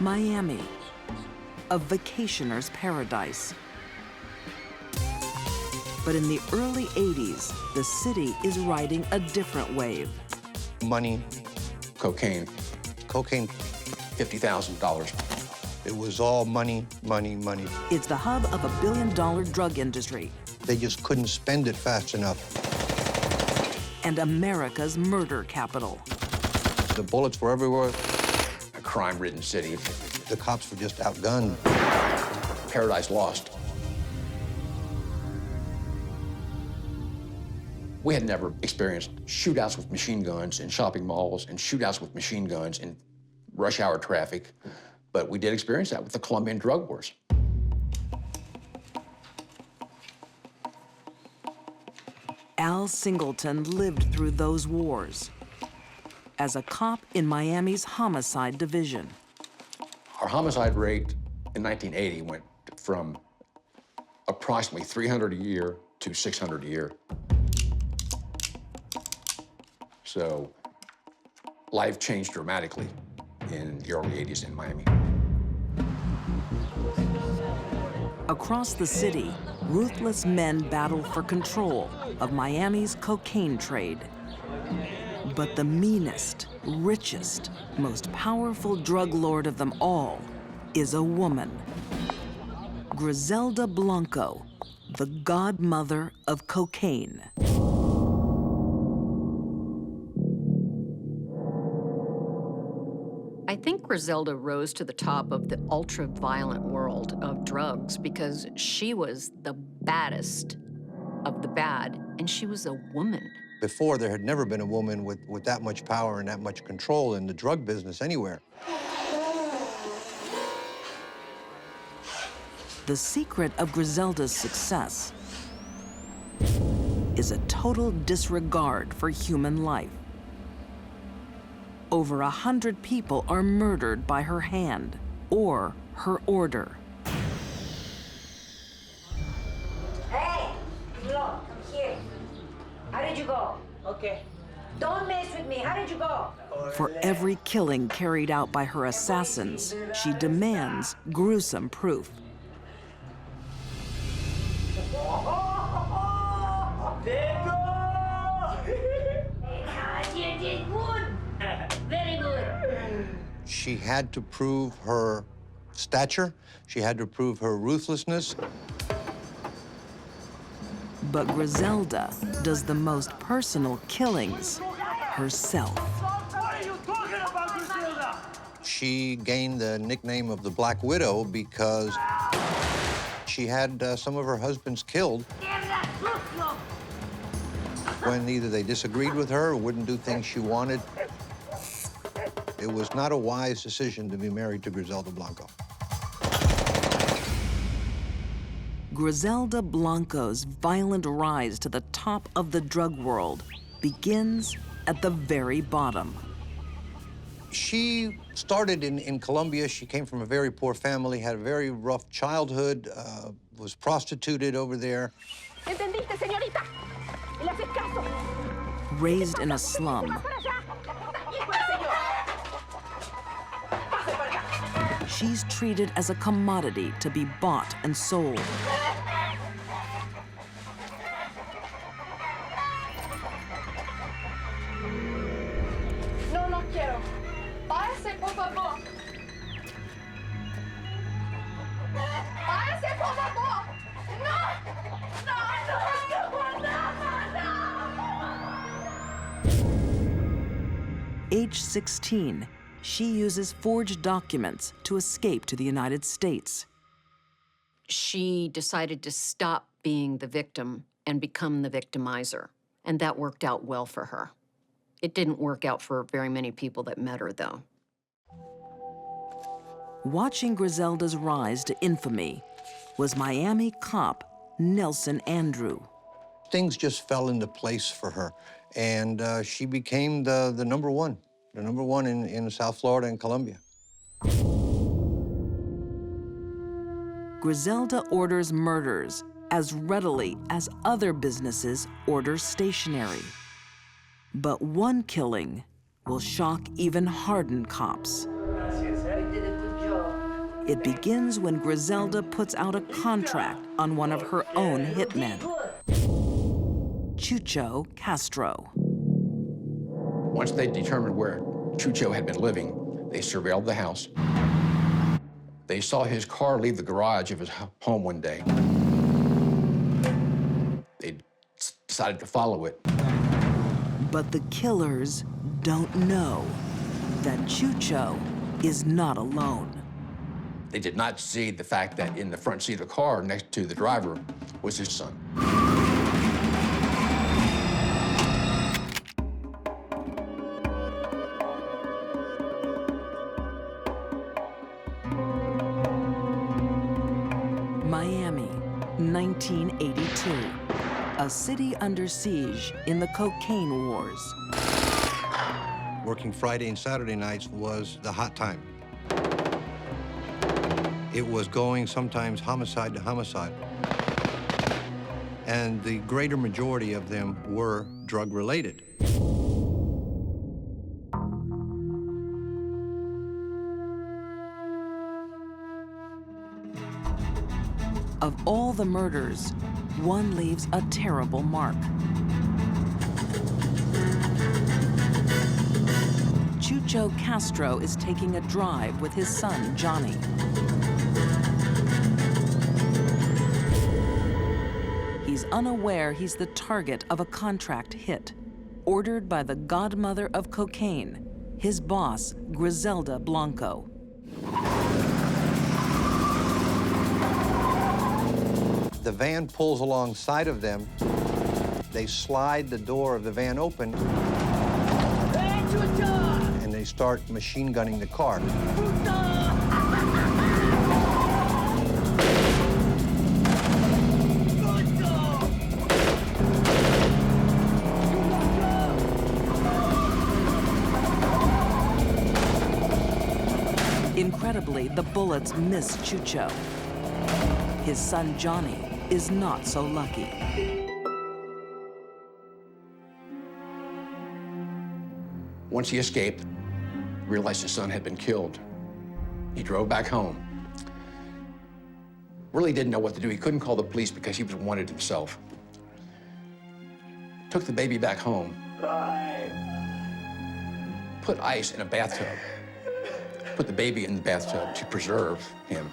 Miami, a vacationer's paradise. But in the early 80s, the city is riding a different wave. Money. Cocaine. Cocaine. $50,000. It was all money, money, money. It's the hub of a billion-dollar drug industry. They just couldn't spend it fast enough. And America's murder capital. The bullets were everywhere. A crime-ridden city. The cops were just outgunned. Paradise lost. We had never experienced shootouts with machine guns in shopping malls and shootouts with machine guns in rush hour traffic, but we did experience that with the Colombian drug wars. Al Singleton lived through those wars as a cop in Miami's homicide division. Our homicide rate in 1980 went from approximately 300 a year to 600 a year. So life changed dramatically in the early 80s in Miami. Across the city, ruthless men battle for control of Miami's cocaine trade. But the meanest, richest, most powerful drug lord of them all is a woman. Griselda Blanco, the godmother of cocaine. I think Griselda rose to the top of the ultra-violent world of drugs because she was the baddest of the bad, and she was a woman. Before, there had never been a woman with that much power and that much control in the drug business anywhere. The secret of Griselda's success is a total disregard for human life. Over 100 people are murdered by her hand or her order. Hey, DeLong, come here. How did you go? Okay. Don't mess with me. How did you go? For every killing carried out by her assassins, she demands gruesome proof. There you did good. Very good. She had to prove her stature. She had to prove her ruthlessness. But Griselda does the most personal killings herself. What are you talking about, Griselda? She gained the nickname of the Black Widow because she had some of her husbands killed when either they disagreed with her or wouldn't do things she wanted. It was not a wise decision to be married to Griselda Blanco. Griselda Blanco's violent rise to the top of the drug world begins at the very bottom. She started in Colombia. She came from a very poor family, had a very rough childhood, was prostituted over there. ¿Entendiste, señorita? ¿Le haces caso? Raised in a slum, she's treated as a commodity to be bought and sold. No, no quiero. Váyase, por favor. Váyase, por favor. No, no, no, no, no. Age 16, she uses forged documents to escape to the United States. She decided to stop being the victim and become the victimizer, and that worked out well for her. It didn't work out for very many people that met her, though. Watching Griselda's rise to infamy was Miami cop Nelson Andrew. Things just fell into place for her, and she became the number one in South Florida and Colombia. Griselda orders murders as readily as other businesses order stationery. But one killing will shock even hardened cops. Gracias, you did a good job. It begins when Griselda puts out a contract on one of her own hitmen, Chucho Castro. Once they determined where Chucho had been living, they surveilled the house. They saw his car leave the garage of his home one day. They decided to follow it. But the killers don't know that Chucho is not alone. They did not see the fact that in the front seat of the car next to the driver was his son. Miami, 1982. A city under siege in the cocaine wars. Working Friday and Saturday nights was the hot time. It was going sometimes homicide to homicide. And the greater majority of them were drug-related. Of all the murders, one leaves a terrible mark. Chucho Castro is taking a drive with his son, Johnny. He's unaware he's the target of a contract hit, ordered by the godmother of cocaine, his boss, Griselda Blanco. The van pulls alongside of them. They slide the door of the van open, and they start machine gunning the car. Incredibly, the bullets miss Chucho. His son, Johnny, is not so lucky. Once he escaped, realized his son had been killed. He drove back home. Really didn't know what to do. He couldn't call the police because he was wanted himself. Took the baby back home. Put ice in a bathtub. Put the baby in the bathtub to preserve him.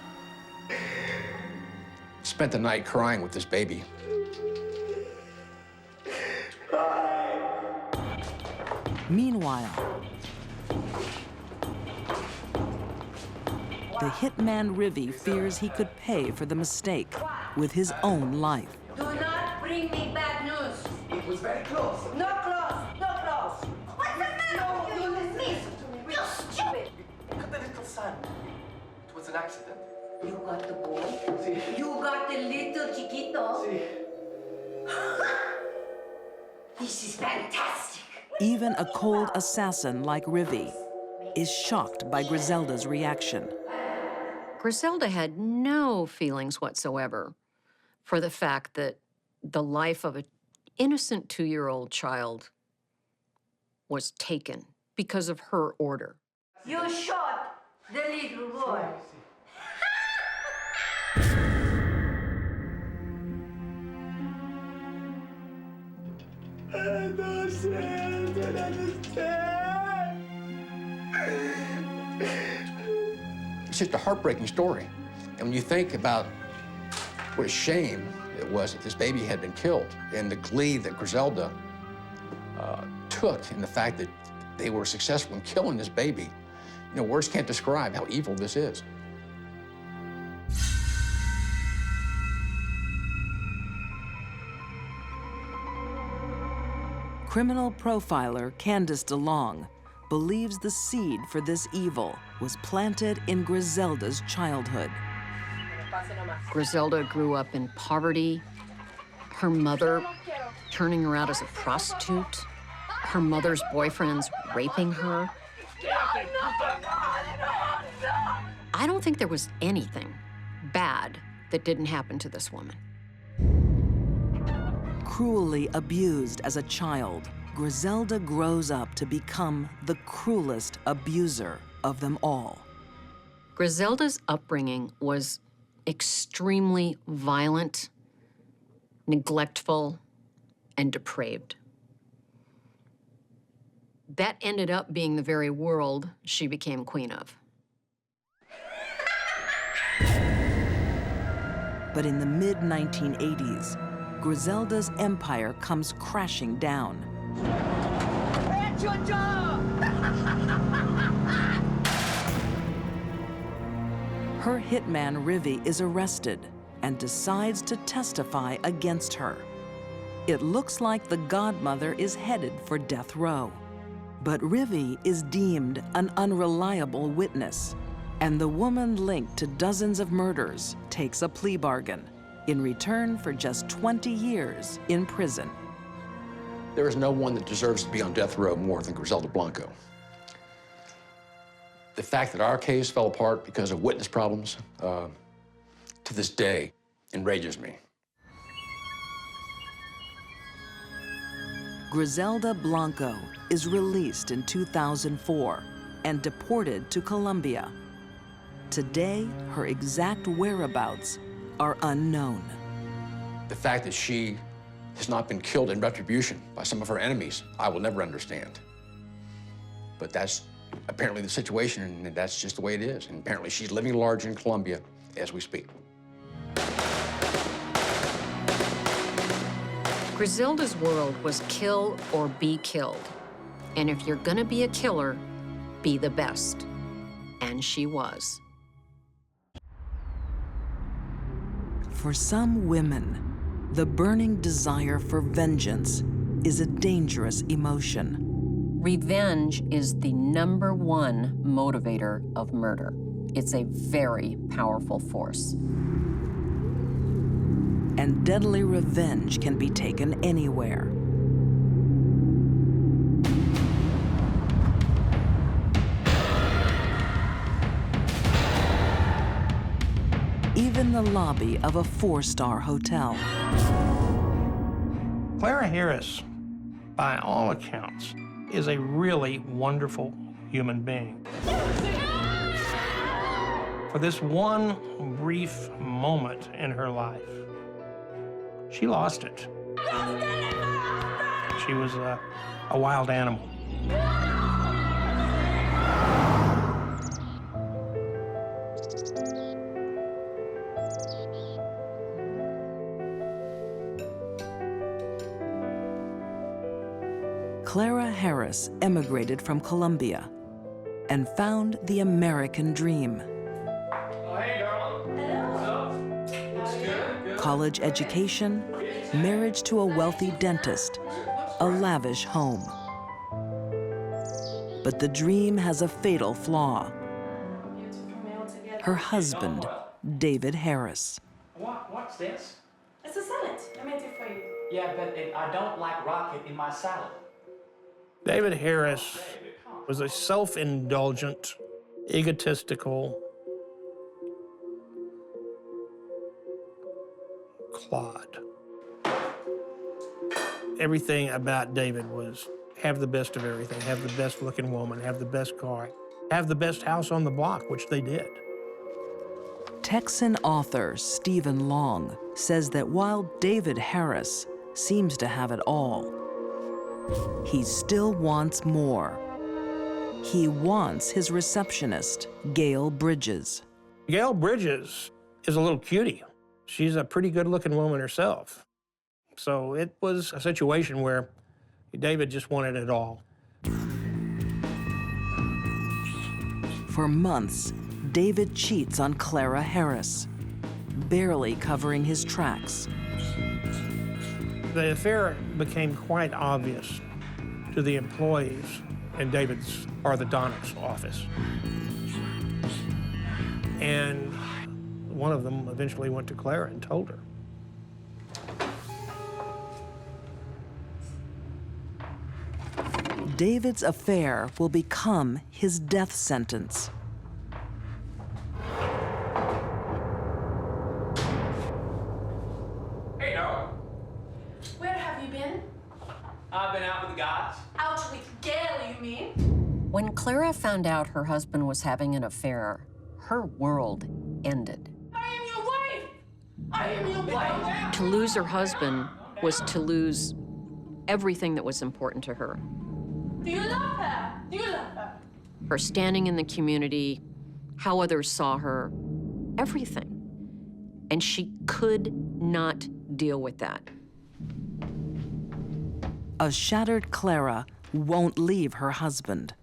Spent the night crying with this baby. Meanwhile, the hitman Rivi fears he could pay for the mistake with his own life. Do not bring me bad news. It was very close. No close, no close. What's the matter? No, you listen listen to me. You stupid! Look at the little son. It was an accident. You got the boy. See? You got the little chiquito. See? This is fantastic. Even a cold assassin like Rivi is shocked by Griselda's reaction. Griselda had no feelings whatsoever for the fact that the life of an innocent 2-year-old child was taken because of her order. You shot the little boy. I don't understand. It's just a heartbreaking story. And when you think about what a shame it was that this baby had been killed, and the glee that Griselda took in the fact that they were successful in killing this baby, you know, words can't describe how evil this is. Criminal profiler Candice DeLong believes the seed for this evil was planted in Griselda's childhood. Griselda grew up in poverty, her mother turning her out as a prostitute, her mother's boyfriends raping her. I don't think there was anything bad that didn't happen to this woman. Cruelly abused as a child, Griselda grows up to become the cruelest abuser of them all. Griselda's upbringing was extremely violent, neglectful, and depraved. That ended up being the very world she became queen of. But in the mid-1980s, Griselda's empire comes crashing down. That's your job! Her hitman, Rivi, is arrested and decides to testify against her. It looks like the godmother is headed for death row. But Rivi is deemed an unreliable witness, and the woman linked to dozens of murders takes a plea bargain in return for just 20 years in prison. There is no one that deserves to be on death row more than Griselda Blanco. The fact that our case fell apart because of witness problems, to this day, enrages me. Griselda Blanco is released in 2004 and deported to Colombia. Today, her exact whereabouts are unknown. The fact that she has not been killed in retribution by some of her enemies, I will never understand. But that's apparently the situation, and that's just the way it is. And apparently she's living large in Colombia as we speak. Griselda's world was kill or be killed. And if you're gonna be a killer, be the best. And she was. For some women, the burning desire for vengeance is a dangerous emotion. Revenge is the #1 motivator of murder. It's a very powerful force. And deadly revenge can be taken anywhere. Even the lobby of a 4-star hotel. Clara Harris, by all accounts, is a really wonderful human being. For this one brief moment in her life, she lost it. She was a wild animal. Clara Harris emigrated from Colombia and found the American dream. Hey, darling. What's up? Looks good. College education, marriage to a wealthy dentist, a lavish home. But the dream has a fatal flaw. Her husband, David Harris. What's this? It's a salad. I made it for you. Yeah, but I don't like rocket in my salad. David Harris was a self-indulgent, egotistical clod. Everything about David was have the best of everything, have the best looking woman, have the best car, have the best house on the block, which they did. Texan author Stephen Long says that while David Harris seems to have it all, he still wants more. He wants his receptionist, Gail Bridges. Gail Bridges is a little cutie. She's a pretty good-looking woman herself. So it was a situation where David just wanted it all. For months, David cheats on Clara Harris, barely covering his tracks. The affair became quite obvious to the employees in David's orthodontics office. And one of them eventually went to Clara and told her. David's affair will become his death sentence. Hey, darling. Where have you been? I've been out with the guys. Out with Gail, you mean? When Clara found out her husband was having an affair, her world ended. I am your wife! I am your wife! To lose her husband was to lose everything that was important to her. Do you love her? Do you love her? Her standing in the community, how others saw her, everything. And she could not deal with that. A shattered Clara won't leave her husband.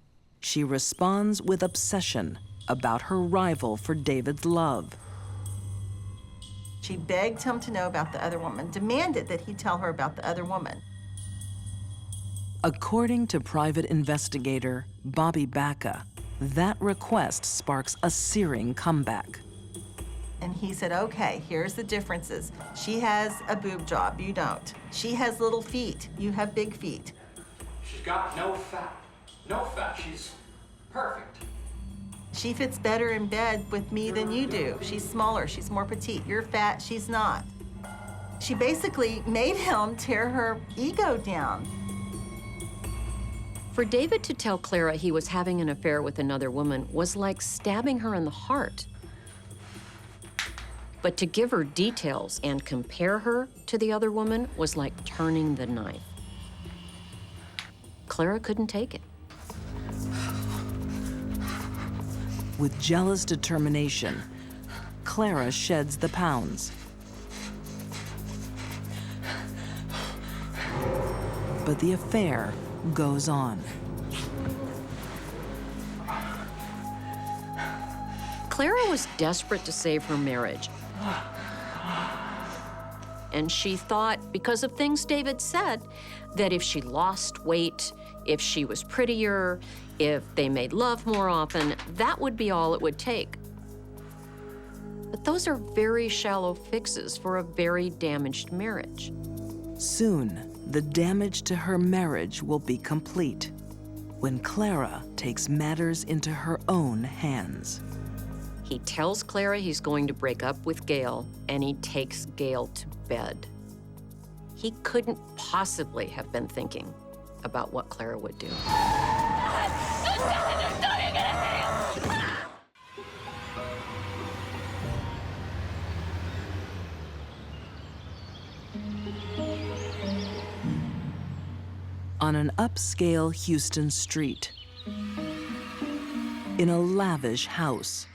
She responds with obsession about her rival for David's love. She begged him to know about the other woman, demanded that he tell her about the other woman. According to private investigator Bobby Baca, that request sparks a searing comeback. And he said, okay, here's the differences. She has a boob job, you don't. She has little feet, you have big feet. She's got no fat. No fat. She's perfect. She fits better in bed with me than you do. She's smaller, she's more petite. You're fat, she's not. She basically made him tear her ego down. For David to tell Clara he was having an affair with another woman was like stabbing her in the heart. But to give her details and compare her to the other woman was like turning the knife. Clara couldn't take it. With jealous determination, Clara sheds the pounds. But the affair goes on. Clara was desperate to save her marriage. And she thought, because of things David said, that if she lost weight, if she was prettier, if they made love more often, that would be all it would take. But those are very shallow fixes for a very damaged marriage. Soon, the damage to her marriage will be complete when Clara takes matters into her own hands. He tells Clara he's going to break up with Gail, and he takes Gail to bed. He couldn't possibly have been thinking about what Clara would do. On an upscale Houston street, in a lavish house,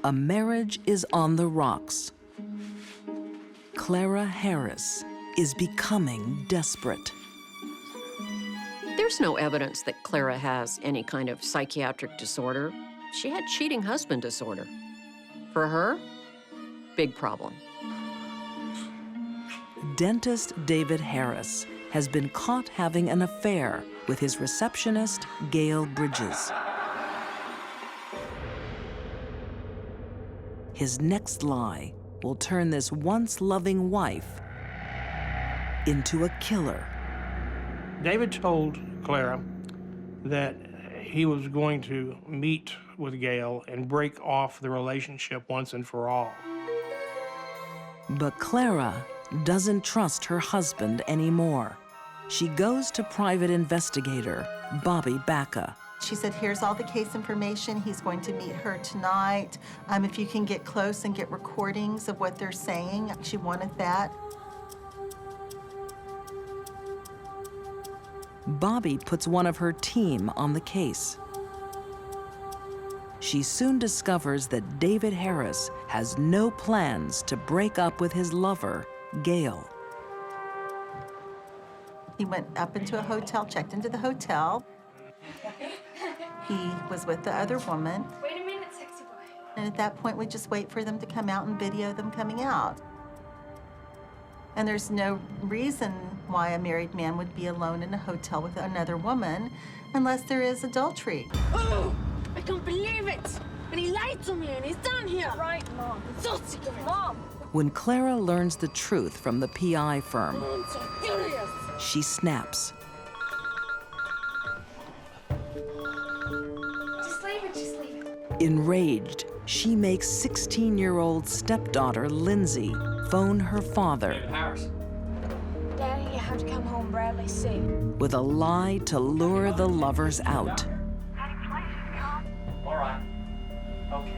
a marriage is on the rocks. Clara Harris is becoming desperate. There's no evidence that Clara has any kind of psychiatric disorder. She had cheating husband disorder. For her, big problem. Dentist David Harris has been caught having an affair with his receptionist, Gail Bridges. His next lie will turn this once loving wife into a killer. David told Clara that he was going to meet with Gail and break off the relationship once and for all. But Clara doesn't trust her husband anymore. She goes to private investigator Bobby Baca. She said, here's all the case information. He's going to meet her tonight. If you can get close and get recordings of what they're saying. She wanted that. Bobby puts one of her team on the case. She soon discovers that David Harris has no plans to break up with his lover, Gail. He went up into a hotel, checked into the hotel. He was with the other woman. Wait a minute, sexy boy. And at that point, we just wait for them to come out and video them coming out. And there's no reason why a married man would be alone in a hotel with another woman unless there is adultery. Oh, I can't believe it. And he lied to me and he's down here. Right, Mom. I'm so sick of it. Mom. When Clara learns the truth from the PI firm, I'm so furious. she snaps. Just leave it, just leave it. Enraged, she makes 16-year-old stepdaughter Lindsay phone her father. Harris. Daddy, have to come home, Bradley. See. with a lie to lure the lovers out. All right. Okay.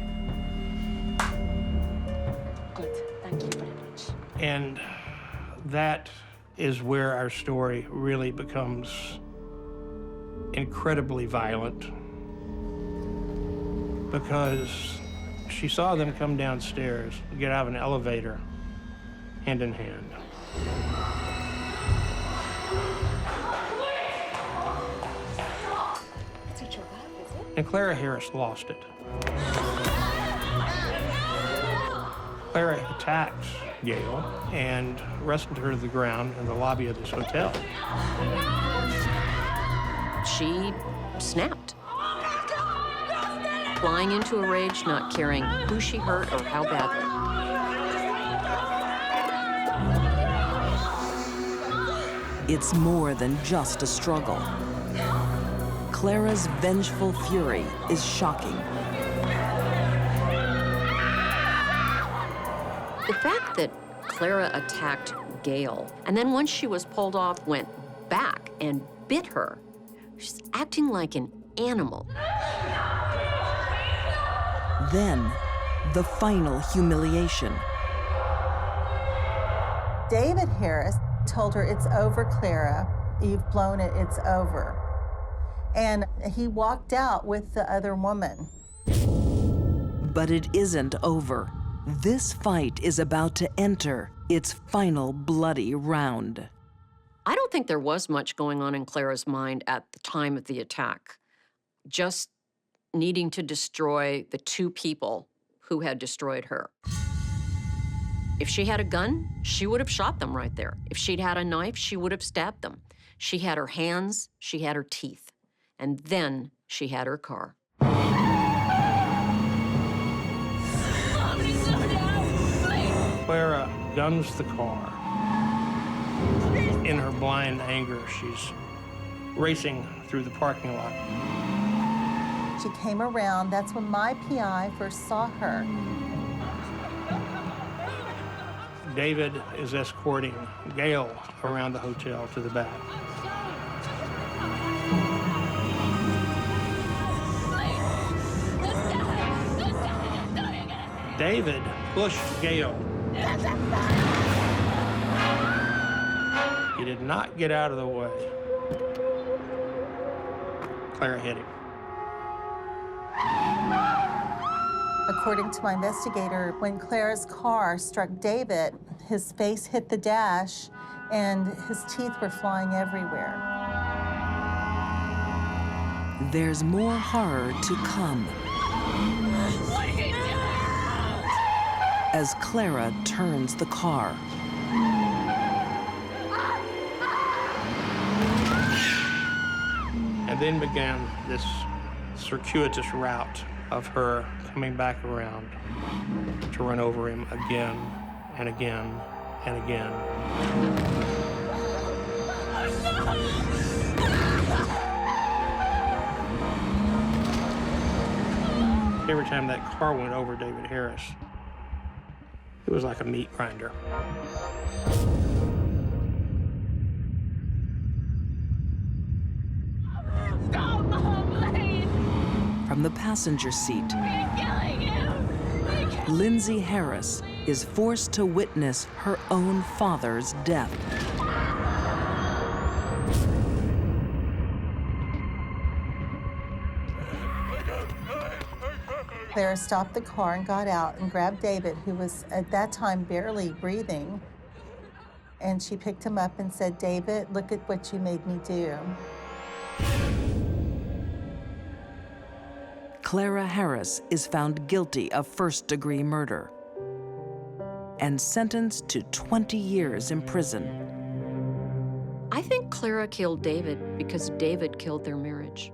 Good. Thank you very much. And that is where our story really becomes incredibly violent, because she saw them come downstairs, get out of an elevator, hand in hand. And Clara Harris lost it. Clara attacked Gail and wrestled her to the ground in the lobby of this hotel. She snapped. Flying into a rage, not caring who she hurt or how badly. It's more than just a struggle. Clara's vengeful fury is shocking. The fact that Clara attacked Gail, and then once she was pulled off, went back and bit her, she's acting like an animal. Then, the final humiliation. David Harris told her, "It's over, Clara. You've blown it, it's over." And he walked out with the other woman. But it isn't over. This fight is about to enter its final bloody round. I don't think there was much going on in Clara's mind at the time of the attack. Just needing to destroy the two people who had destroyed her. If she had a gun, she would have shot them right there. If she'd had a knife, she would have stabbed them. She had her hands, she had her teeth, and then she had her car. Clara guns the car. In her blind anger, she's racing through the parking lot. She came around. That's when my PI first saw her. David is escorting Gail around the hotel to the back. David pushed Gail. He did not get out of the way. Clara hit him. According to my investigator, when Clara's car struck David, his face hit the dash and his teeth were flying everywhere. There's more horror to come. As Clara turns the car. And then began this circuitous route of her coming back around to run over him again and again and again. Every time that car went over David Harris, it was like a meat grinder. Stop, Mom, please. From the passenger seat, We're killing him. Lindsay Harris is forced to witness her own father's death. Clara stopped the car and got out and grabbed David, who was at that time barely breathing. And she picked him up and said, "David, look at what you made me do." Clara Harris is found guilty of first-degree murder and sentenced to 20 years in prison. I think Clara killed David because David killed their marriage.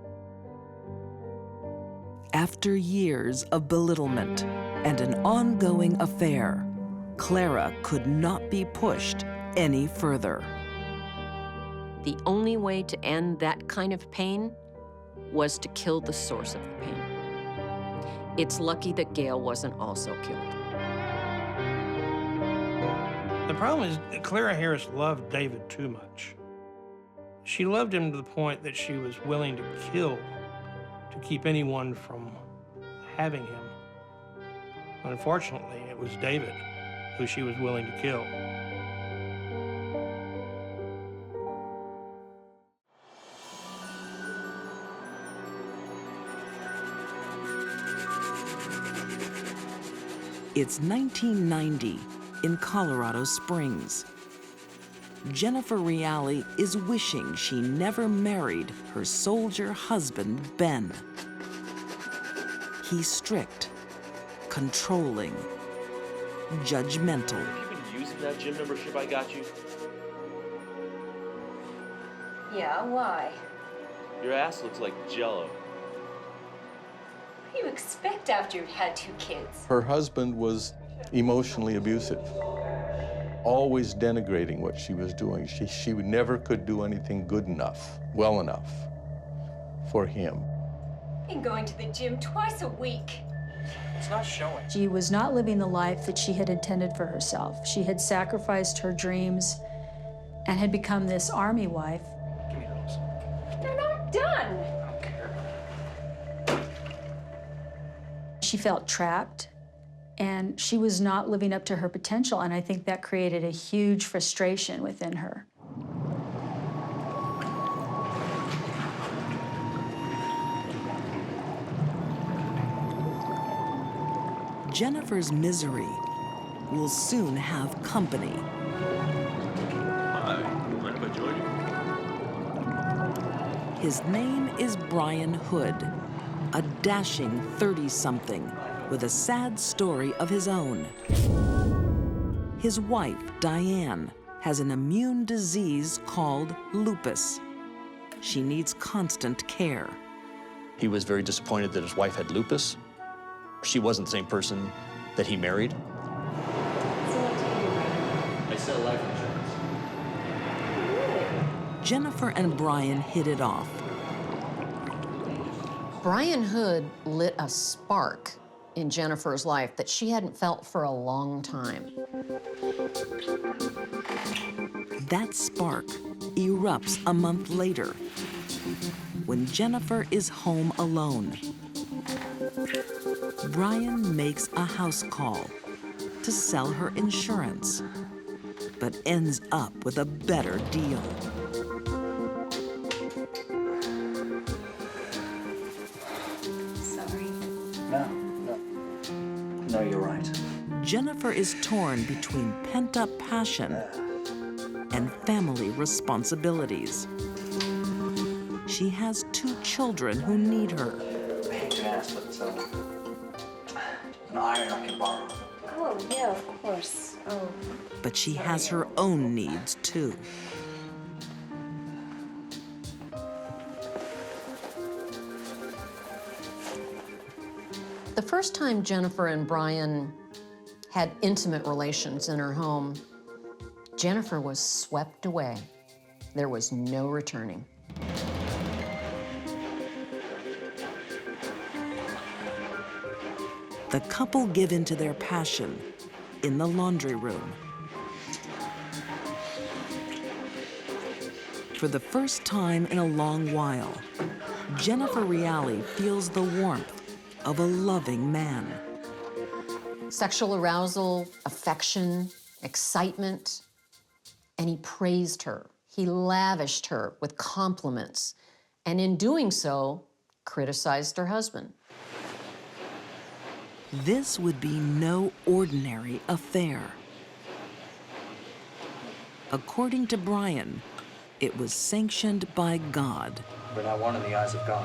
After years of belittlement and an ongoing affair, Clara could not be pushed any further. The only way to end that kind of pain was to kill the source of the pain. It's lucky that Gail wasn't also killed. The problem is that Clara Harris loved David too much. She loved him to the point that she was willing to kill to keep anyone from having him. Unfortunately, it was David who she was willing to kill. It's 1990 in Colorado Springs. Jennifer Reale is wishing she never married her soldier husband, Ben. He's strict, controlling, judgmental. Have you been using that gym membership I got you? Yeah, why? Your ass looks like Jell-O. What do you expect after you've had 2 kids? Her husband was emotionally abusive, always denigrating what she was doing. She never could do anything good enough, well enough for him. Been going to the gym twice a week. It's not showing. She was not living the life that she had intended for herself. She had sacrificed her dreams and had become this army wife. Give me those. They're not done. I don't care. She felt trapped, and she was not living up to her potential, and I think that created a huge frustration within her. Jennifer's misery will soon have company. Hi, mind if I join you? His name is Brian Hood, a dashing 30-something with a sad story of his own. His wife, Diane, has an immune disease called lupus. She needs constant care. He was very disappointed that his wife had lupus. She wasn't the same person that he married. I sell life insurance. Jennifer and Brian hit it off. Brian Hood lit a spark in Jennifer's life that she hadn't felt for a long time. That spark erupts a month later when Jennifer is home alone. Brian makes a house call to sell her insurance, but ends up with a better deal. Sorry. No, you're right. Jennifer is torn between pent-up passion and family responsibilities. She has 2 children who need her. I hate to ask, but an iron I can borrow. Oh, yeah, of course. Oh. But she has her own needs, too. The first time Jennifer and Brian had intimate relations in her home, Jennifer was swept away. There was no returning. The couple give in to their passion in the laundry room. For the first time in a long while, Jennifer Reale feels the warmth of a loving man. Sexual arousal, affection, excitement, and he praised her. He lavished her with compliments, and in doing so, criticized her husband. This would be no ordinary affair. According to Brian, it was sanctioned by God. We're not one in the eyes of God.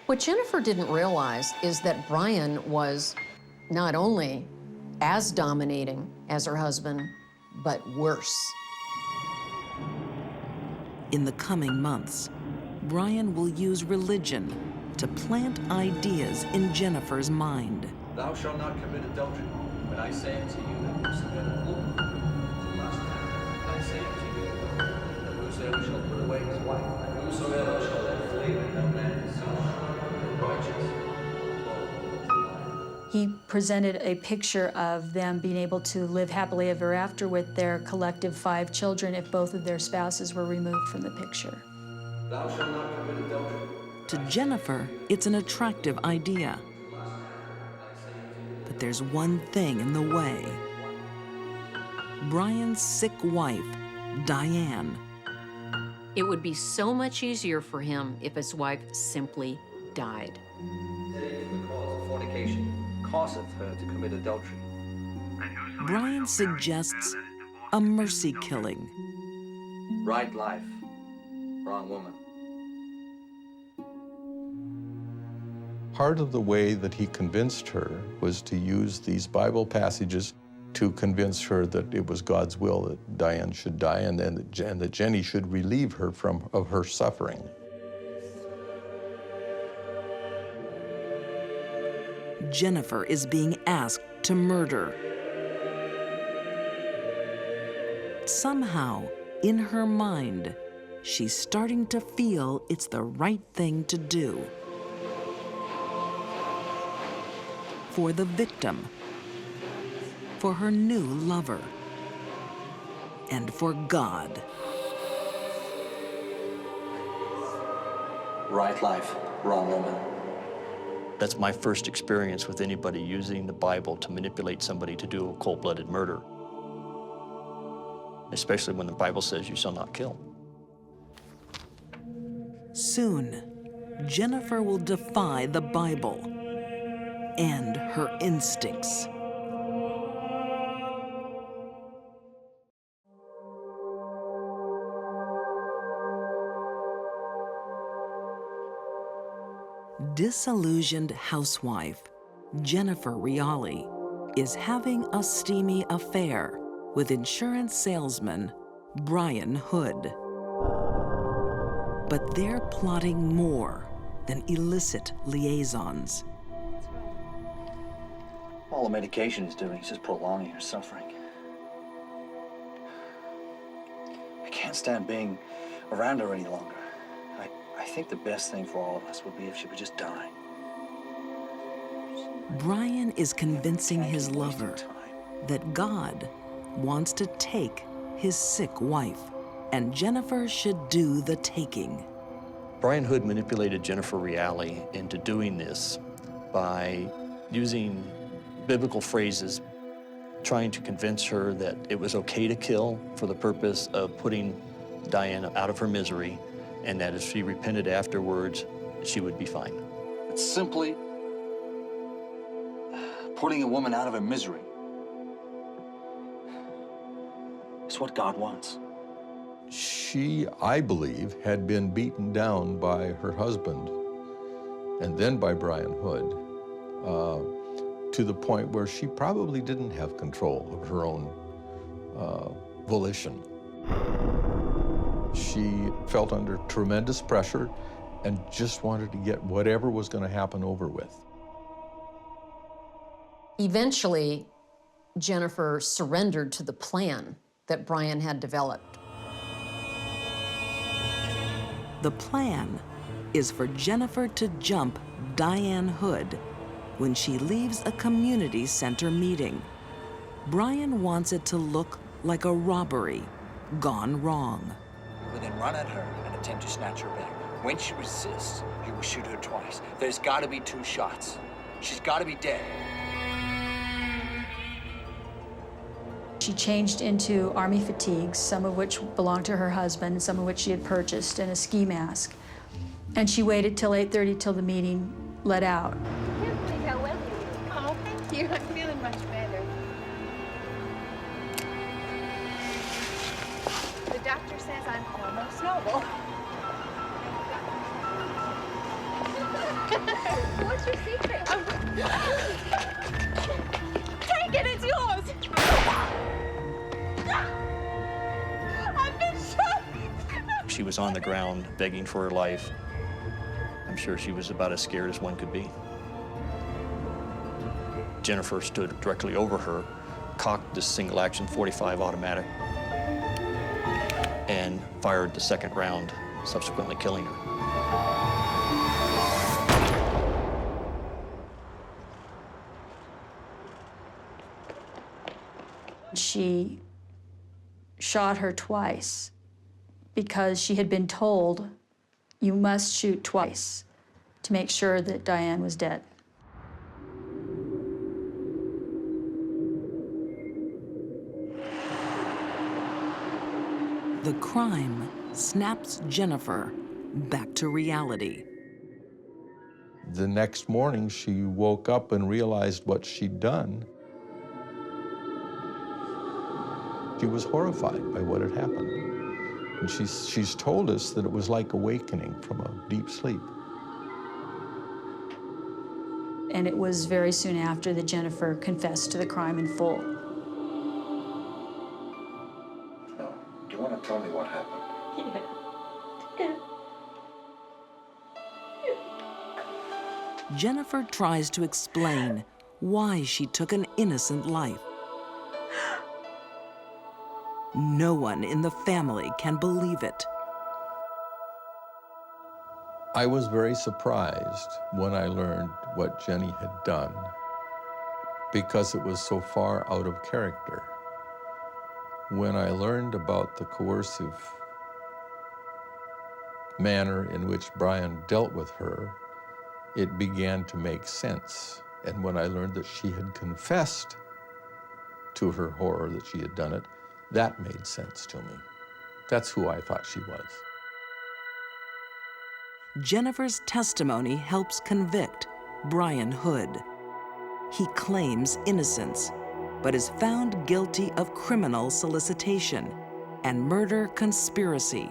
What Jennifer didn't realize is that Brian was not only as dominating as her husband, but worse. In the coming months, Brian will use religion to plant ideas in Jennifer's mind. Thou shalt not commit adultery. But I say unto you that whosoever will lust after, I say unto you that whosoever shall put away his wife, and whosoever shall He presented a picture of them being able to live happily ever after with their collective 5 children if both of their spouses were removed from the picture. Thou shalt not commit adultery. To Jennifer, it's an attractive idea. But there's one thing in the way. Brian's sick wife, Diane. It would be so much easier for him if his wife simply died. Save the cause of fornication causeth her to commit adultery. Brian suggests a mercy killing. Right life, wrong woman. Part of the way that he convinced her was to use these Bible passages to convince her that it was God's will that Diane should die and that Jenny should relieve her of her suffering. Jennifer is being asked to murder. Somehow, in her mind, she's starting to feel it's the right thing to do. For the victim, for her new lover, and for God. Right life, wrong woman. That's my first experience with anybody using the Bible to manipulate somebody to do a cold-blooded murder. Especially when the Bible says you shall not kill. Soon, Jennifer will defy the Bible and her instincts. Disillusioned housewife Jennifer Reale is having a steamy affair with insurance salesman Brian Hood. But they're plotting more than illicit liaisons. All the medication is doing is just prolonging her suffering. I can't stand being around her any longer. I think the best thing for all of us would be if she would just die. Brian is convincing his lover that God wants to take his sick wife, and Jennifer should do the taking. Brian Hood manipulated Jennifer Reale into doing this by using biblical phrases, trying to convince her that it was okay to kill for the purpose of putting Diane out of her misery, and that if she repented afterwards, she would be fine. It's simply putting a woman out of her misery. It's what God wants. She, I believe, had been beaten down by her husband and then by Brian Hood to the point where she probably didn't have control of her own volition. She felt under tremendous pressure and just wanted to get whatever was going to happen over with. Eventually, Jennifer surrendered to the plan that Brian had developed. The plan is for Jennifer to jump Diane Hood when she leaves a community center meeting. Brian wants it to look like a robbery gone wrong. You will then run at her and attempt to snatch her back. When she resists, you will shoot her twice. There's got to be 2 shots. She's got to be dead. She changed into army fatigues, some of which belonged to her husband, some of which she had purchased, and a ski mask. And she waited till 8:30 till the meeting let out. I can't believe how well you look. Oh, thank you. I'm feeling much better. The doctor says I'm almost normal. What's your secret? Take it, it's yours. I've been shot. She was on the ground begging for her life. I'm sure she was about as scared as one could be. Jennifer stood directly over her, cocked this single-action .45 automatic, and fired the second round, subsequently killing her. she shot her twice because she had been told, you must shoot twice to make sure that Diane was dead. The crime snaps Jennifer back to reality. The next morning, she woke up and realized what she'd done. She was horrified by what had happened. And she's told us that it was like awakening from a deep sleep. And it was very soon after that Jennifer confessed to the crime in full. No. Do you want to tell me what happened? Jennifer tries to explain why she took an innocent life. No one in the family can believe it. I was very surprised when I learned what Jenny had done because it was so far out of character. When I learned about the coercive manner in which Brian dealt with her, it began to make sense. And when I learned that she had confessed to her horror that she had done it, that made sense to me. That's who I thought she was. Jennifer's testimony helps convict Brian Hood. He claims innocence, but is found guilty of criminal solicitation and murder conspiracy.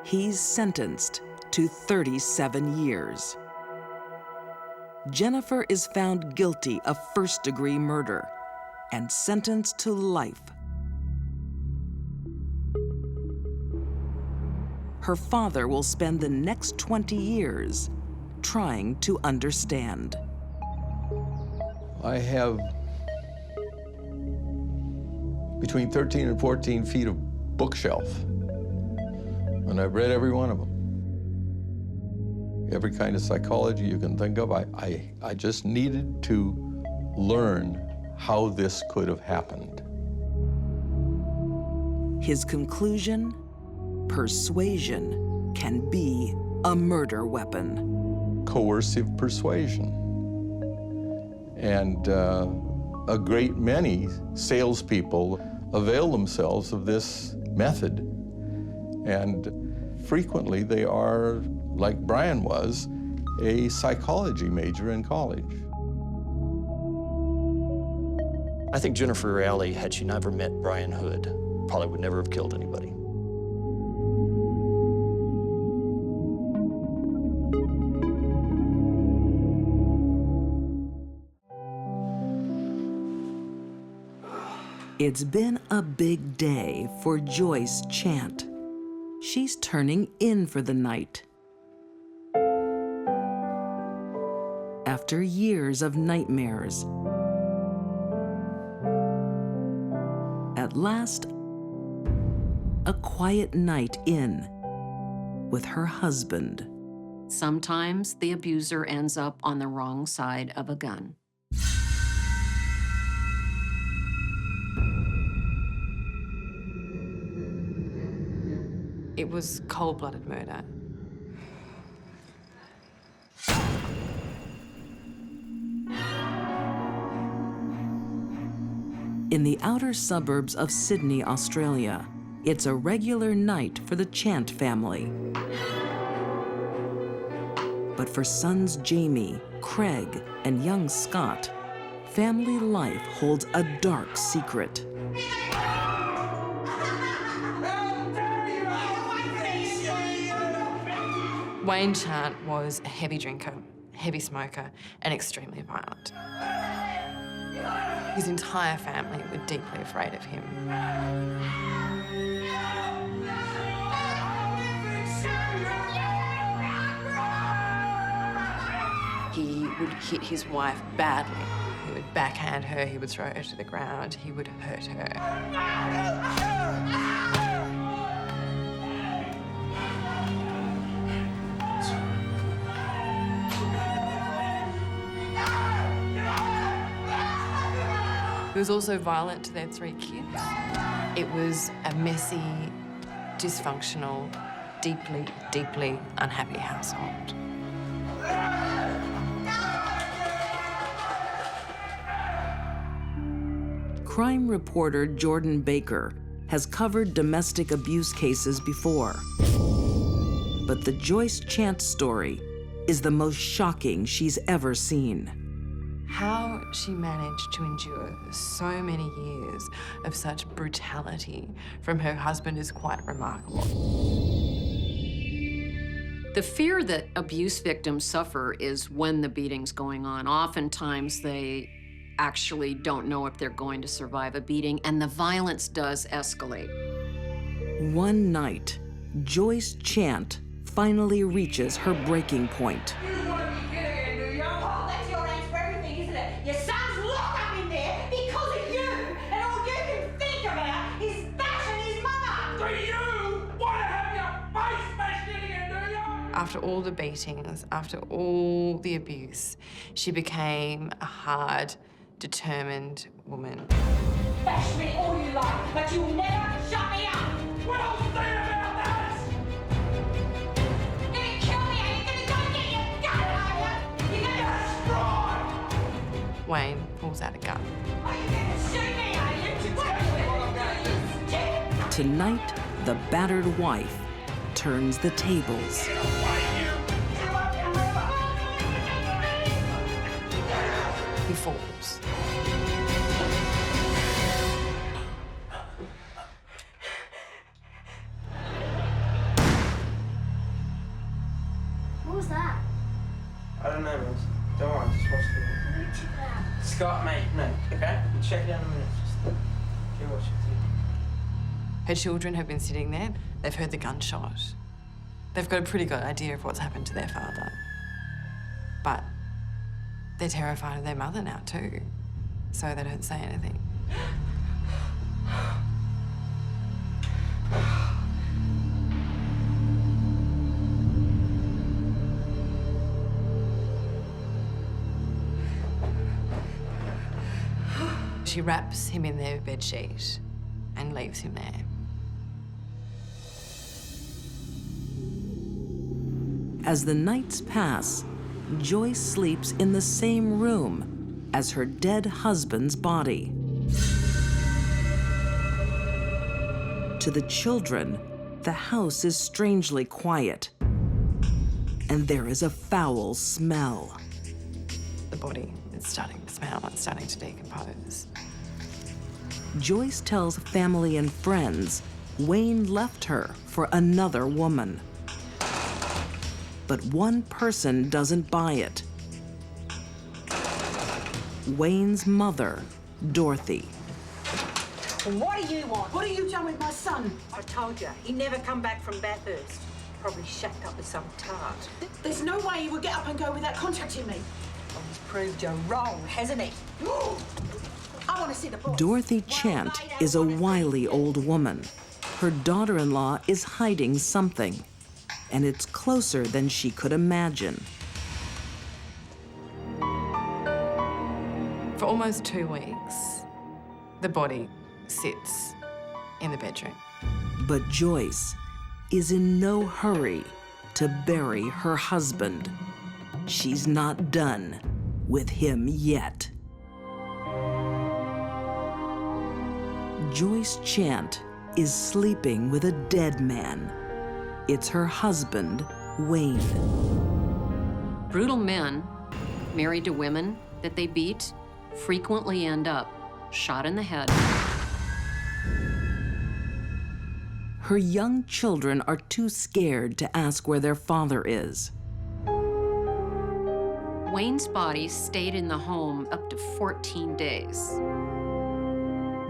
He's sentenced to 37 years. Jennifer is found guilty of first-degree murder and sentenced to life. Her father will spend the next 20 years trying to understand. I have between 13 and 14 feet of bookshelf, and I've read every one of them. Every kind of psychology you can think of. I just needed to learn how this could have happened. His conclusion: persuasion can be a murder weapon. Coercive persuasion. And a great many salespeople avail themselves of this method. And frequently they are, like Brian was, a psychology major in college. I think Jennifer Reale, had she never met Brian Hood, probably would never have killed anybody. It's been a big day for Joyce Chant. She's turning in for the night. After years of nightmares, at last, a quiet night in with her husband. Sometimes the abuser ends up on the wrong side of a gun. It was cold-blooded murder. In the outer suburbs of Sydney, Australia, it's a regular night for the Chant family. But for sons Jamie, Craig, and young Scott, family life holds a dark secret. Wayne Chant was a heavy drinker, heavy smoker, and extremely violent. His entire family were deeply afraid of him. He would hit his wife badly. He would backhand her, he would throw her to the ground, he would hurt her. He was also violent to their 3 kids. It was a messy, dysfunctional, deeply, deeply unhappy household. Crime reporter Jordan Baker has covered domestic abuse cases before. But the Joyce Chance story is the most shocking she's ever seen. How she managed to endure so many years of such brutality from her husband is quite remarkable. The fear that abuse victims suffer is when the beating's going on. Oftentimes, they actually don't know if they're going to survive a beating, and the violence does escalate. One night, Joyce Chant finally reaches her breaking point. Your son's locked up in there because of you, and all you can think about is bashing his mother. Do you want to have your face smashed in again, do you? After all the beatings, after all the abuse, she became a hard, determined woman. Bash me all you like, but you'll never shut me up. Well, say about that! You're gonna kill me, and you're gonna go get your gun, are you? You're gonna destroy. Wayne pulls out a gun. Are you gonna shoot me, are you? Tonight, the battered wife turns the tables. He falls. What was that? I don't know, Rose. Don't worry, just watch the video. Let me check it out. Scott, mate, no, okay? We'll check it out in a minute. Just keep watching. Her children have been sitting there. They've heard the gunshot. They've got a pretty good idea of what's happened to their father. But they're terrified of their mother now, too. So they don't say anything. She wraps him in their bedsheet and leaves him there. As the nights pass, Joyce sleeps in the same room as her dead husband's body. To the children, the house is strangely quiet, and there is a foul smell. The body is starting to smell, it's starting to decompose. Joyce tells family and friends Wayne left her for another woman. But one person doesn't buy it. Wayne's mother, Dorothy. What do you want? What have you done with my son? I told you, he never come back from Bathurst. Probably shacked up with some tart. There's no way he would get up and go without contacting me. Well, he's proved you wrong, hasn't he? I want to see the boss. Dorothy Chant is a wily old woman. Her daughter-in-law is hiding something, and it's closer than she could imagine. For almost 2 weeks, the body sits in the bedroom. But Joyce is in no hurry to bury her husband. She's not done with him yet. Joyce Chant is sleeping with a dead man. It's her husband, Wayne. Brutal men married to women that they beat frequently end up shot in the head. Her young children are too scared to ask where their father is. Wayne's body stayed in the home up to 14 days.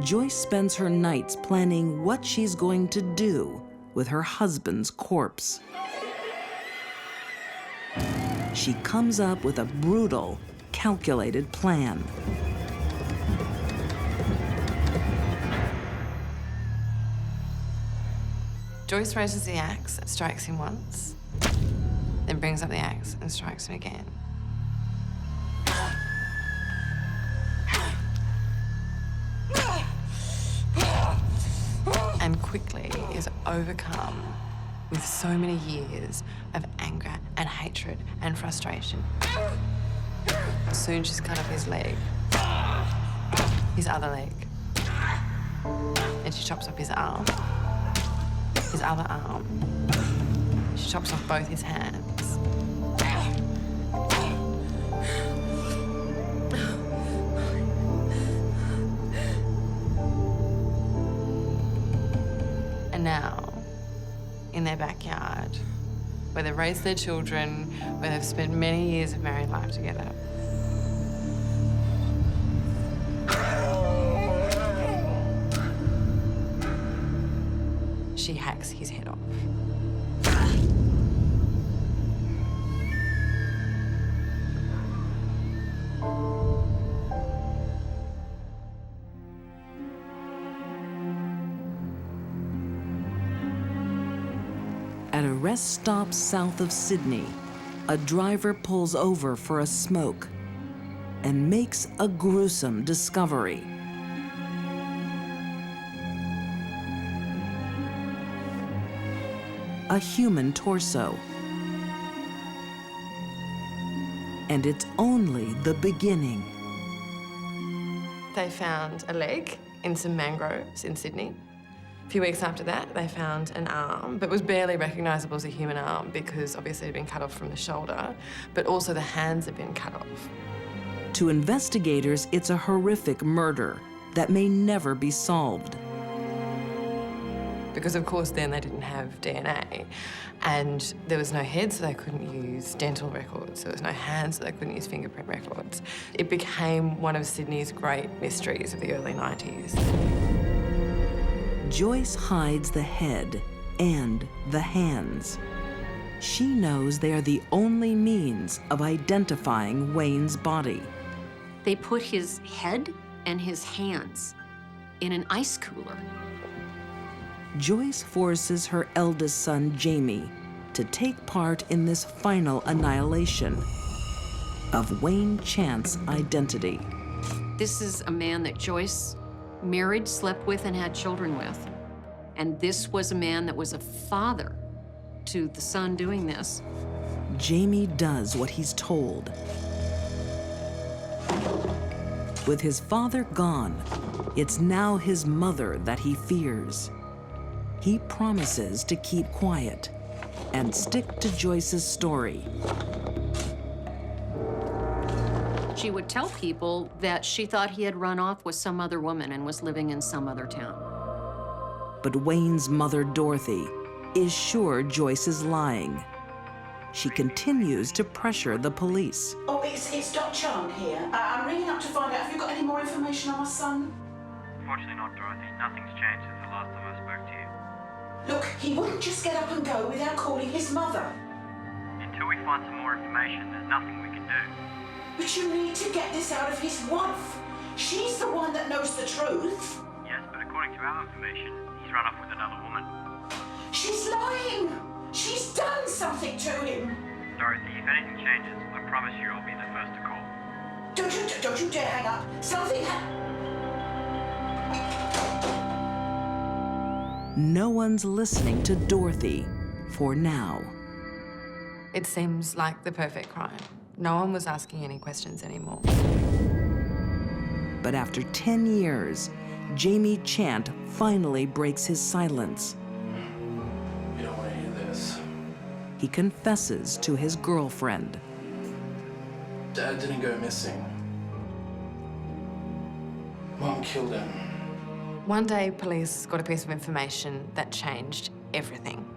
Joyce spends her nights planning what she's going to do with her husband's corpse. She comes up with a brutal, calculated plan. Joyce raises the axe and strikes him once, then brings up the axe and strikes him again. was overcome with so many years of anger and hatred and frustration. Soon she's cut off his leg, his other leg, and she chops off his arm, his other arm. She chops off both his hands. And now, in their backyard, where they've raised their children, where they've spent many years of married life together, she hacks his head off. At a rest stop south of Sydney, a driver pulls over for a smoke and makes a gruesome discovery. A human torso. And it's only the beginning. They found a leg in some mangroves in Sydney. A few weeks after that, they found an arm, but was barely recognisable as a human arm because obviously it had been cut off from the shoulder, but also the hands had been cut off. To investigators, it's a horrific murder that may never be solved. Because of course then they didn't have DNA, and there was no head, so they couldn't use dental records. There was no hands, so they couldn't use fingerprint records. It became one of Sydney's great mysteries of the early 90s. Joyce hides the head and the hands. She knows they are the only means of identifying Wayne's body. They put his head and his hands in an ice cooler. Joyce forces her eldest son, Jamie, to take part in this final annihilation of Wayne Chant's identity. This is a man that Joyce married, slept with, and had children with. And this was a man that was a father to the son doing this. Jamie does what he's told. With his father gone, it's now his mother that he fears. He promises to keep quiet and stick to Joyce's story. She would tell people that she thought he had run off with some other woman and was living in some other town. But Wayne's mother, Dorothy, is sure Joyce is lying. She continues to pressure the police. Oh, it's Doc Chant here. I'm ringing up to find out if you've got any more information on my son. Unfortunately not, Dorothy. Nothing's changed since the last time I spoke to you. Look, he wouldn't just get up and go without calling his mother. Until we find some more information, there's nothing we can do. But you need to get this out of his wife. She's the one that knows the truth. Yes, but according to our information, he's run off with another woman. She's lying. She's done something to him. Dorothy, if anything changes, I promise you I'll be the first to call. Don't you dare hang up. Something No one's listening to Dorothy for now. It seems like the perfect crime. No one was asking any questions anymore. But after 10 years, Jamie Chant finally breaks his silence. You don't want to hear this. He confesses to his girlfriend. Dad didn't go missing. Mom killed him. One day, police got a piece of information that changed everything.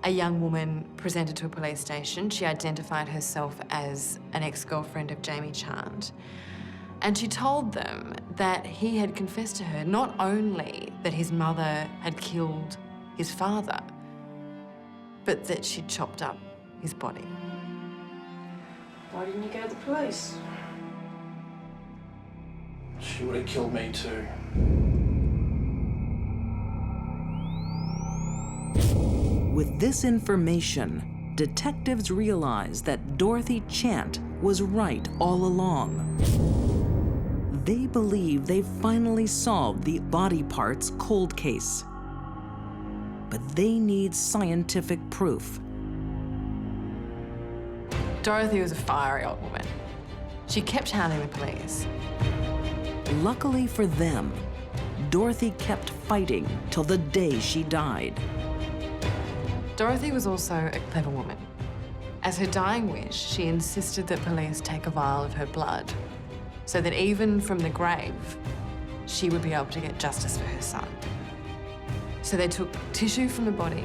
A young woman presented to a police station. She identified herself as an ex-girlfriend of Jamie Chant. And she told them that he had confessed to her not only that his mother had killed his father, but that she'd chopped up his body. Why didn't you go to the police? She would have killed me too. With this information, detectives realize that Dorothy Chant was right all along. They believe they've finally solved the body parts cold case. but they need scientific proof. Dorothy was a fiery old woman. She kept hounding the police. Luckily for them, Dorothy kept fighting till the day she died. Dorothy was also a clever woman. As her dying wish, she insisted that police take a vial of her blood so that even from the grave, she would be able to get justice for her son. So they took tissue from the body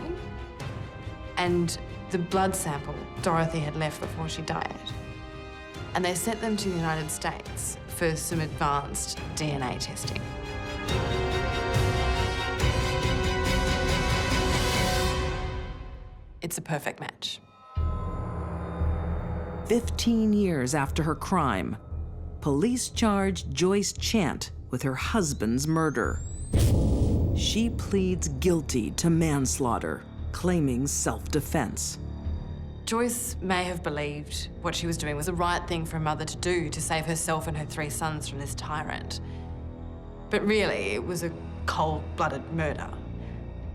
and the blood sample Dorothy had left before she died, and they sent them to the United States for some advanced DNA testing. It's a perfect match. 15 years after her crime, police charged Joyce Chant with her husband's murder. She pleads guilty to manslaughter, claiming self-defense. Joyce may have believed what she was doing was the right thing for a mother to do to save herself and her 3 sons from this tyrant. But really, it was a cold-blooded murder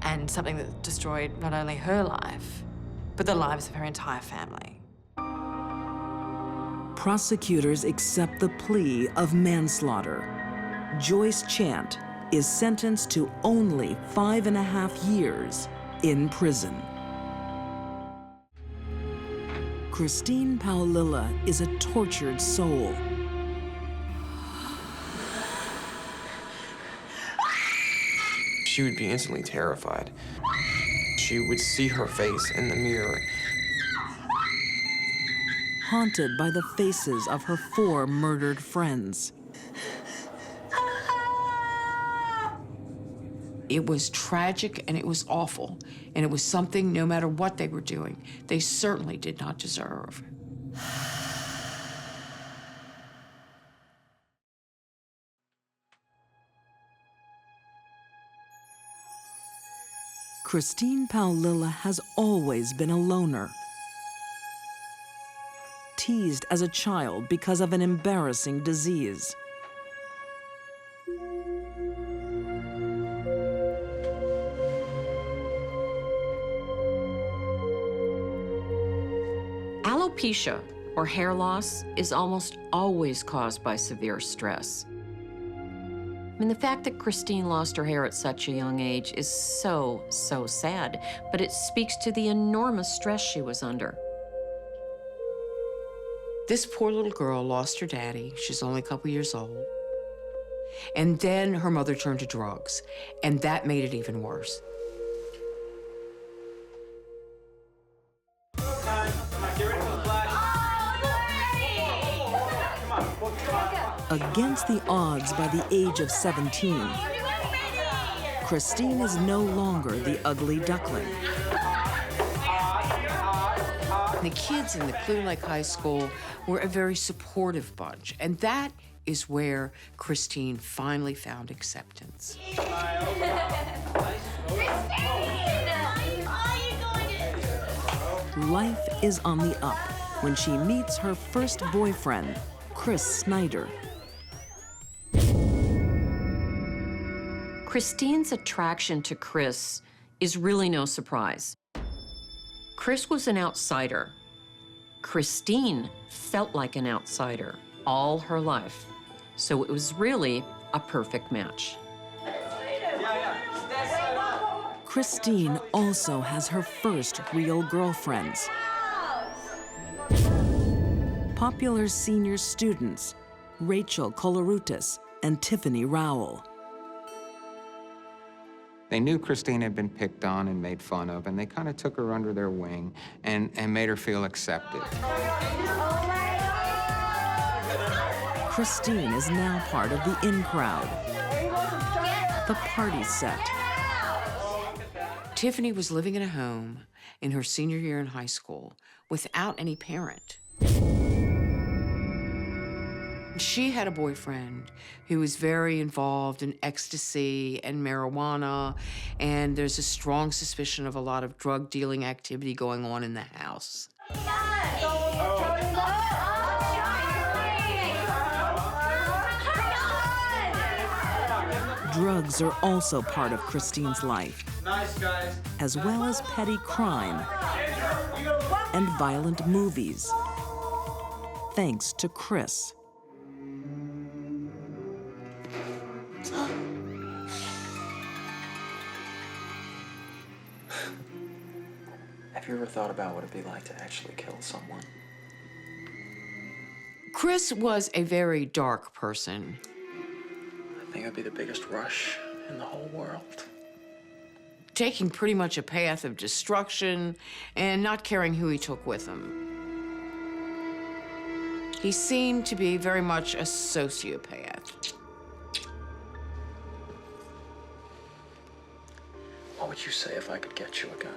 and something that destroyed not only her life, but the lives of her entire family. Prosecutors accept the plea of manslaughter. Joyce Chant is sentenced to only 5.5 years in prison. Christine Paolilla is a tortured soul. She would be instantly terrified. She would see her face in the mirror. Haunted by the faces of her 4 murdered friends. It was tragic and it was awful, and it was something, no matter what they were doing, they certainly did not deserve. Christine Paolilla has always been a loner. Teased as a child because of an embarrassing disease. Alopecia, or hair loss, is almost always caused by severe stress. I mean, the fact that Christine lost her hair at such a young age is so sad, but it speaks to the enormous stress she was under. This poor little girl lost her daddy. She's only a couple years old. And then her mother turned to drugs, and that made it even worse. Against the odds by the age of 17, Christine is no longer the ugly duckling. The kids in the Clear Lake High School were a very supportive bunch, and that is where Christine finally found acceptance. Life is on the up when she meets her first boyfriend, Chris Snyder. Christine's attraction to Chris is really no surprise. Chris was an outsider. Christine felt like an outsider all her life. So it was really a perfect match. Christine also has her first real girlfriends. Popular senior students, Rachel Colorutis and Tiffany Rowell. They knew Christine had been picked on and made fun of, and they kind of took her under their wing and made her feel accepted. Christine is now part of the in crowd, the party set. Tiffany was living in a home in her senior year in high school without any parent. She had a boyfriend who was very involved in ecstasy and marijuana, and there's a strong suspicion of a lot of drug dealing activity going on in the house. Drugs are also part of Christine's life. Nice, guys. as well as petty crime and violent movies, thanks to Chris. Have you ever thought about what it'd be like to actually kill someone? Chris was a very dark person. I think it'd be the biggest rush in the whole world. Taking pretty much a path of destruction and not caring who he took with him. He seemed to be very much a sociopath. What would you say if I could get you a gun?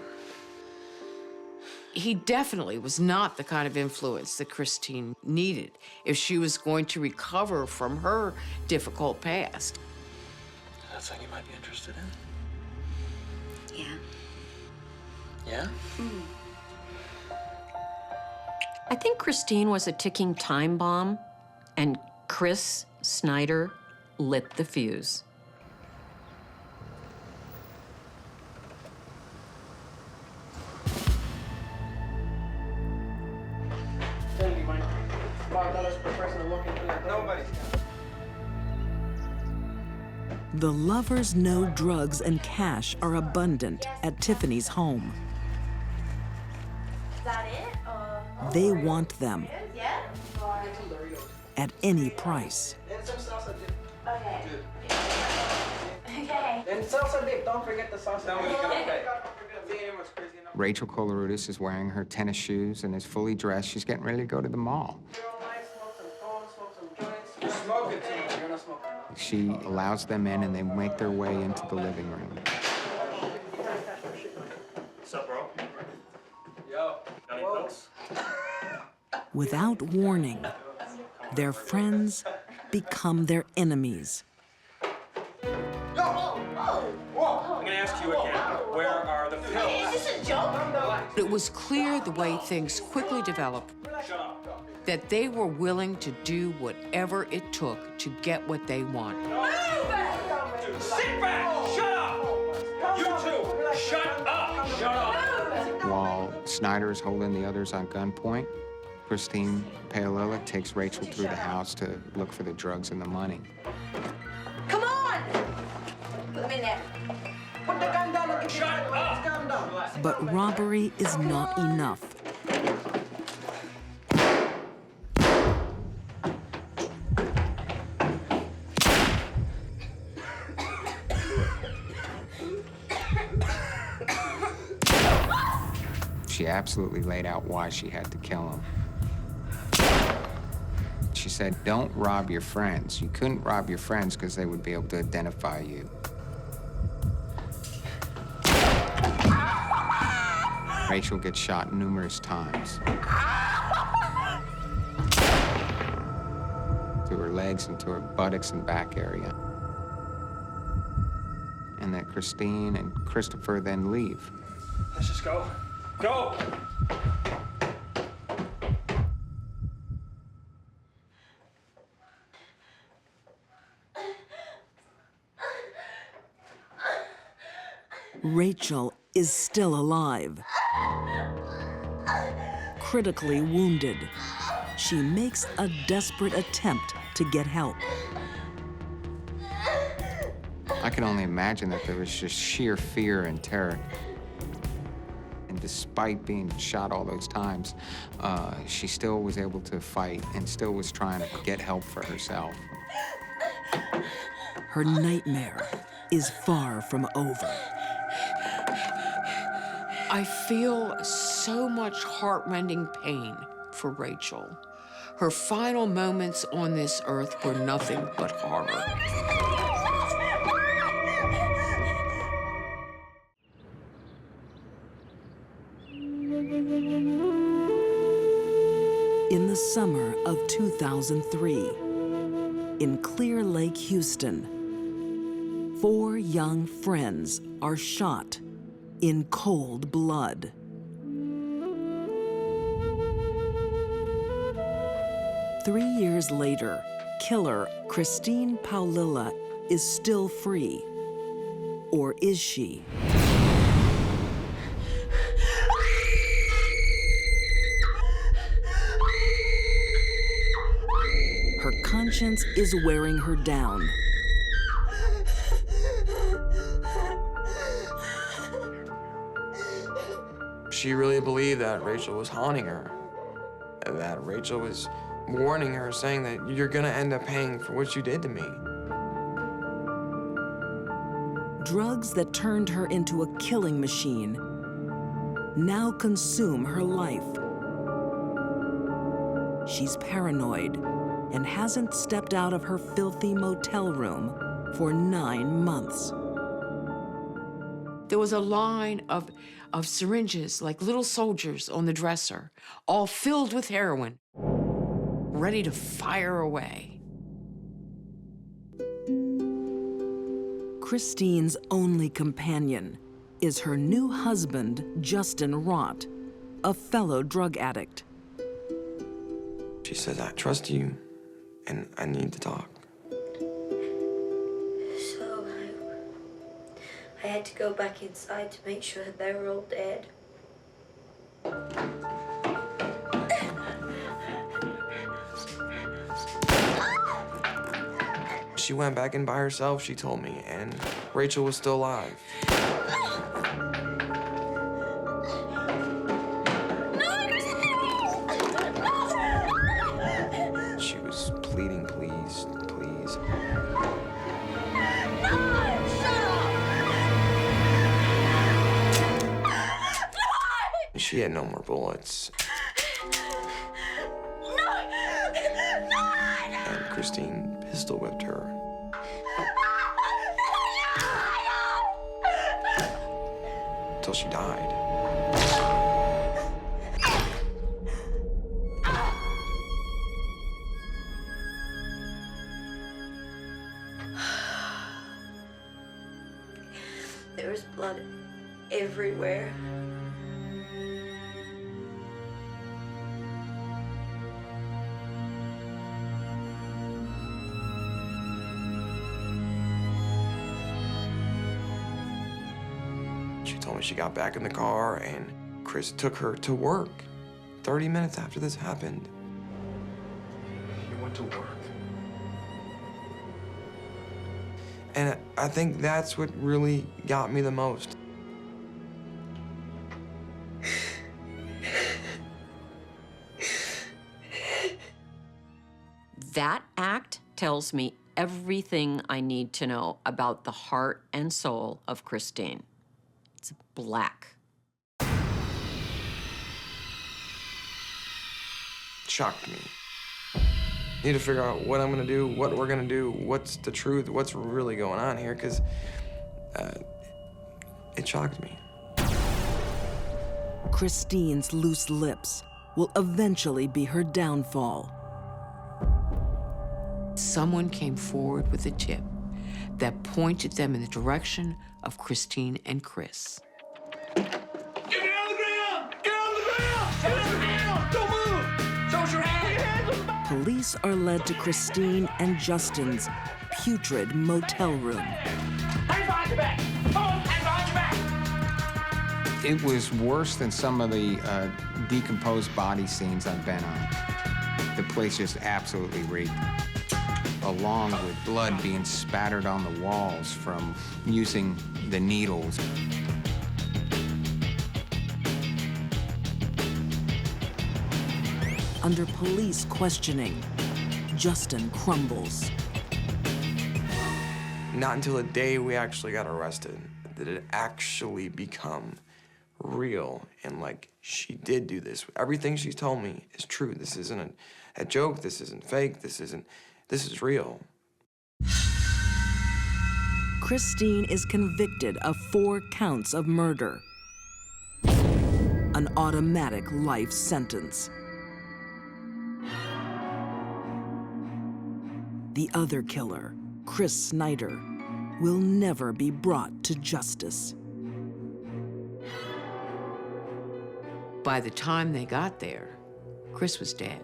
He definitely was not the kind of influence that Christine needed if she was going to recover from her difficult past. Is that something you might be interested in? Yeah. Yeah? I think Christine was a ticking time bomb, and Chris Snyder lit the fuse. $5 per person to walk into that. Nobody's got it. The lovers know drugs and cash are abundant at Tiffany's home. Is that it? They want them Yeah? at any price. And some salsa dip. Okay. Good. Okay. And salsa dip. Don't forget the salsa dip. Rachel Colorutis is wearing her tennis shoes and is fully dressed. She's getting ready to go to the mall. Smoke it too. You're not smoking. She allows them in and they make their way into the living room. What's up, bro? Yo. Got any pills? Without warning, their friends become their enemies. I'm gonna ask you again. Where are the pills? Is this a joke? It was clear the way things quickly developed that they were willing to do whatever it took to get what they want. Dude, sit back! Shut up! You two, shut up! Shut up! While Snyder is holding the others on gunpoint, Christine Paolilla takes Rachel through the house to look for the drugs and the money. Come on! Put them in there. Put the gun down and Shut up! gun down. But robbery is not enough. She absolutely laid out why she had to kill him. She said, don't rob your friends. You couldn't rob your friends because they would be able to identify you. Rachel gets shot numerous times. To her legs and to her buttocks and back area. And that Christine and Christopher then leave. Let's just go. Go! Rachel is still alive. Critically wounded, she makes a desperate attempt to get help. I can only imagine that there was just sheer fear and terror. And despite being shot all those times, she still was able to fight and still was trying to get help for herself. Her nightmare is far from over. I feel so much heart-rending pain for Rachel. Her final moments on this earth were nothing but horror. In the summer of 2003, in Clear Lake, Houston, 4 young friends are shot in cold blood. Three years later, killer Christine Paolilla is still free. Or is she? conscience is wearing her down. She really believed that Rachel was haunting her, that Rachel was warning her, saying that you're gonna end up paying for what you did to me. Drugs that turned her into a killing machine now consume her life. She's paranoid and hasn't stepped out of her filthy motel room for 9 months. There was a line of syringes, like little soldiers on the dresser, all filled with heroin, ready to fire away. Christine's only companion is her new husband, Justin Rott, a fellow drug addict. She says, I trust you, and I need to talk. So I had to go back inside to make sure they were all dead. She went back in by herself, she told me, and Rachel was still alive. She was pleading, please, please. She had no more bullets. And Christine pistol whipped her. Till she died. There was blood everywhere. She told me she got back in the car and Chris took her to work 30 minutes after this happened. You went to work? And I think that's what really got me the most. That act tells me everything I need to know about the heart and soul of Christine. It's black. Shocked me. Need to figure out what I'm gonna do, what we're gonna do, what's the truth, what's really going on here, because it shocked me. Christine's loose lips will eventually be her downfall. Someone came forward with a tip that pointed them in the direction of Christine and Chris. Get me on the ground! Get on the ground! Show your hands! Don't move! Show your hands! Police are led to Christine and Justin's putrid motel room. Hands behind your back! Come on, hands behind your back! It was worse than some of the decomposed body scenes I've been on. The place just absolutely reeked, along with blood being spattered on the walls from using the needles. Under police questioning, Justin crumbles. Not until the day we actually got arrested did it actually become real and like she did do this. Everything she's told me is true. This isn't a joke, this isn't fake, this is real. Christine is convicted of 4 counts of murder. An automatic life sentence. The other killer, Chris Snyder, will never be brought to justice. By the time they got there, Chris was dead.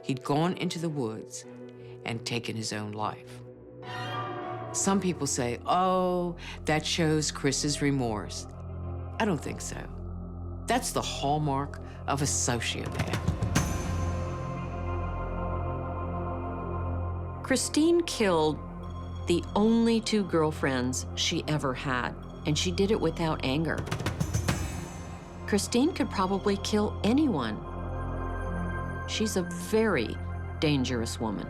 He'd gone into the woods and taken his own life. Some people say, oh, that shows Chris's remorse. I don't think so. That's the hallmark of a sociopath. Christine killed the only 2 girlfriends she ever had, and she did it without anger. Christine could probably kill anyone. She's a very dangerous woman.